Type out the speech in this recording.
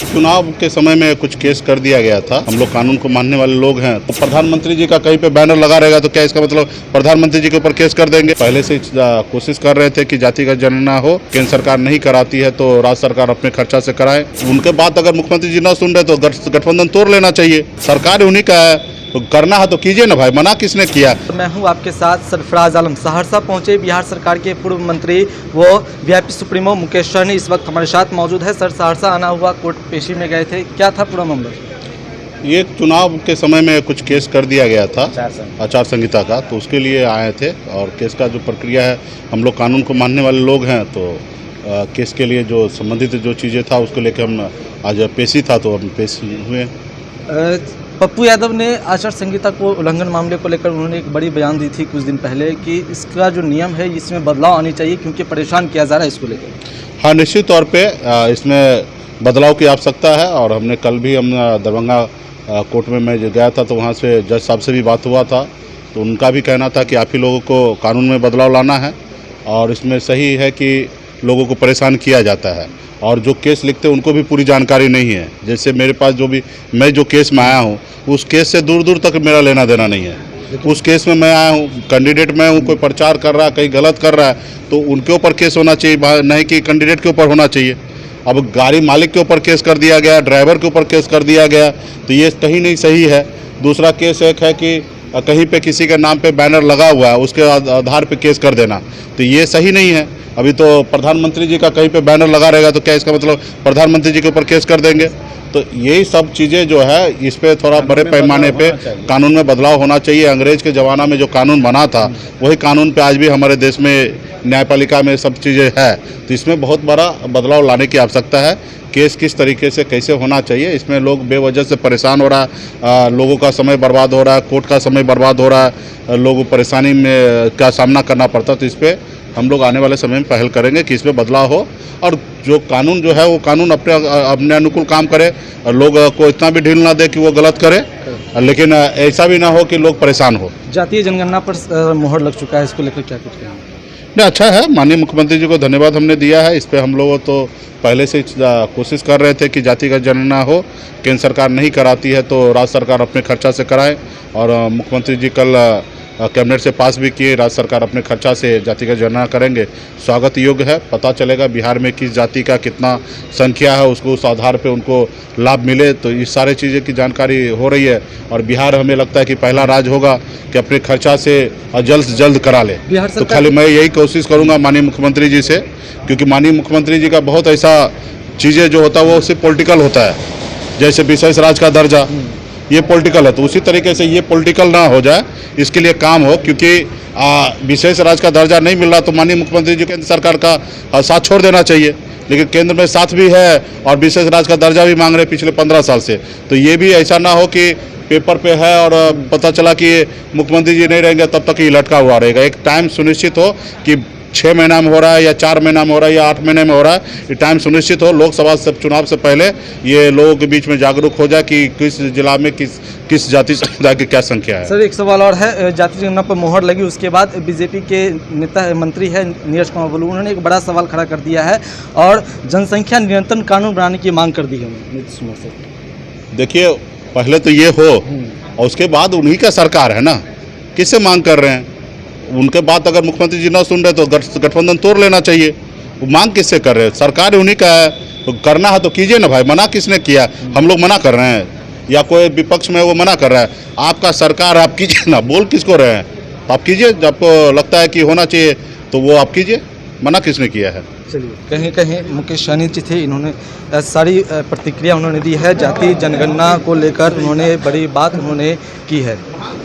चुनाव के समय में कुछ केस कर दिया गया था। हम लोग कानून को मानने वाले लोग हैं, तो प्रधानमंत्री जी का कहीं पे बैनर लगा रहेगा तो क्या इसका मतलब प्रधानमंत्री जी के ऊपर केस कर देंगे? पहले से कोशिश कर रहे थे कि जातिगत जनगणना हो, केंद्र सरकार नहीं कराती है तो राज्य सरकार अपने खर्चा से कराए। उनके बाद अगर मुख्यमंत्री जी न सुन रहे तो गठबंधन तोड़ लेना चाहिए। सरकार उन्हीं का है, तो करना है तो कीजिए ना भाई, मना किसने किया? मैं हूं आपके साथ सरफराज आलम। सहरसा पहुंचे बिहार सरकार के पूर्व मंत्री वो वीआईपी सुप्रीमो मुकेश सहनी इस वक्त हमारे साथ मौजूद है। सर, सहरसा आना हुआ, कोर्ट पेशी में गए थे, क्या था पूरा मामला? ये चुनाव के समय में कुछ केस कर दिया गया था आचार संहिता का, तो उसके लिए आए थे। और केस का जो प्रक्रिया है, हम लोग कानून को मानने वाले लोग हैं, तो केस के लिए जो संबंधित जो चीज़ें था उसको लेकर हम आज पेशी था तो हम पेश हुए। पप्पू यादव ने आचार संहिता को उल्लंघन मामले को लेकर उन्होंने एक बड़ी बयान दी थी कुछ दिन पहले कि इसका जो नियम है इसमें बदलाव आनी चाहिए क्योंकि परेशान किया जा रहा है इसको लेकर। हाँ, निश्चित तौर पे इसमें बदलाव की आवश्यकता है। और हमने कल भी हम दरभंगा कोर्ट में मैं गया था तो वहाँ से जज साहब से भी बात हुआ था, तो उनका भी कहना था कि आप ही लोगों को कानून में बदलाव लाना है। और इसमें सही है कि लोगों को परेशान किया जाता है और जो केस लिखते हैं उनको भी पूरी जानकारी नहीं है। जैसे मेरे पास मैं जो केस में आया हूँ उस केस से दूर दूर तक मेरा लेना देना नहीं है। उस केस में मैं आया हूँ, कैंडिडेट मैं हूँ, कोई प्रचार कर रहा है, कहीं गलत कर रहा है तो उनके ऊपर केस होना चाहिए, नहीं कि कैंडिडेट के ऊपर होना चाहिए। अब गाड़ी मालिक के ऊपर केस कर दिया गया, ड्राइवर के ऊपर केस कर दिया गया, तो ये कहीं नहीं सही है। दूसरा केस एक है कि कहीं पे किसी के नाम पे बैनर लगा हुआ है उसके आधार पे केस कर देना, तो ये सही नहीं है। अभी तो प्रधानमंत्री जी का कहीं पे बैनर लगा रहेगा तो क्या इसका मतलब प्रधानमंत्री जी के ऊपर केस कर देंगे? तो यही सब चीज़ें जो है इस पे थोड़ा बड़े पैमाने पे कानून में बदलाव होना चाहिए। अंग्रेज के ज़माना में जो कानून बना था वही कानून पे आज भी हमारे देश में न्यायपालिका में सब चीज़ें है, तो इसमें बहुत बड़ा बदलाव लाने की आवश्यकता है। केस किस तरीके से कैसे होना चाहिए, इसमें लोग बेवजह से परेशान हो रहा है, लोगों का समय बर्बाद हो रहा है, कोर्ट का समय बर्बाद हो रहा है, लोगों परेशानी में का सामना करना पड़ता। तो इस पर हम लोग आने वाले समय में पहल करेंगे कि इसमें बदलाव हो और जो कानून जो है वो कानून अपने अनुकूल काम करे और लोग को इतना भी ढील ना दे कि वो गलत करे, लेकिन ऐसा भी ना हो कि लोग परेशान हो। जातीय जनगणना पर मोहर लग चुका है, इसको लेकर क्या कुछ कहना? नहीं, अच्छा है, माननीय मुख्यमंत्री जी को धन्यवाद हमने दिया है। इस पर हम लोग तो पहले से कोशिश कर रहे थे कि जातिगत जनगणना हो, केंद्र सरकार नहीं कराती है तो राज्य सरकार अपने खर्चा से कराए। और मुख्यमंत्री जी कल कैबिनेट से पास भी किए, राज्य सरकार अपने खर्चा से जातिगत जनगणना करेंगे। स्वागत योग्य है, पता चलेगा बिहार में किस जाति का कितना संख्या है, उसको उस आधार पे उनको लाभ मिले। तो इस सारे चीज़ें की जानकारी हो रही है और बिहार हमें लगता है कि पहला राज्य होगा कि अपने खर्चा से जल्द से जल्द करा ले। तो खाली मैं यही कोशिश करूँगा माननीय मुख्यमंत्री जी से, क्योंकि माननीय मुख्यमंत्री जी का बहुत ऐसा चीज़ें जो होता है वो सिर्फ पॉलिटिकल होता है, जैसे विशेष राज्य का दर्जा ये पॉलिटिकल है, तो उसी तरीके से ये पॉलिटिकल ना हो जाए इसके लिए काम हो। क्योंकि विशेष राज्य का दर्जा नहीं मिल रहा तो माननीय मुख्यमंत्री जी केंद्र सरकार का साथ छोड़ देना चाहिए, लेकिन केंद्र में साथ भी है और विशेष राज्य का दर्जा भी मांग रहे पिछले 15 साल से। तो ये भी ऐसा ना हो कि पेपर पे है और पता चला कि मुख्यमंत्री जी नहीं रहेंगे तब तक ये लटका हुआ रहेगा। एक टाइम सुनिश्चित हो कि 6 महीना में हो रहा है या 4 महीना में हो रहा है या 8 महीने में हो रहा है, ये टाइम सुनिश्चित हो। लोकसभा चुनाव से पहले ये लोगों के बीच में जागरूक हो जाए कि किस जिला में किस जाति समुदाय की क्या संख्या है। सर, एक सवाल और है, जाति जनगणना पर मोहर लगी उसके बाद बीजेपी के नेता मंत्री है नीरज कुमार बबलू, उन्होंने एक बड़ा सवाल खड़ा कर दिया है और जनसंख्या नियंत्रण कानून बनाने की मांग कर दी है नीतीश कुमार से। देखिए, पहले तो ये हो और उसके बाद उन्हीं का सरकार है ना, किससे मांग कर रहे हैं? उनके बाद अगर मुख्यमंत्री जी ना सुन रहे तो गठबंधन तोड़ लेना चाहिए। वो मांग किससे कर रहे हैं? सरकार उन्हीं का है, तो करना है तो कीजिए ना भाई, मना किसने किया? हम लोग मना कर रहे हैं या कोई विपक्ष में वो मना कर रहा है? आपका सरकार, आप कीजिए ना, बोल किसको रहे हैं? तो आप कीजिए, जब लगता है कि होना चाहिए तो वो आप कीजिए, मना किसने किया है? चलिए, कहीं कहीं मुकेश सहनी जी थे, इन्होंने सारी प्रतिक्रिया उन्होंने दी है, जातीय जनगणना को लेकर उन्होंने बड़ी बात उन्होंने की है।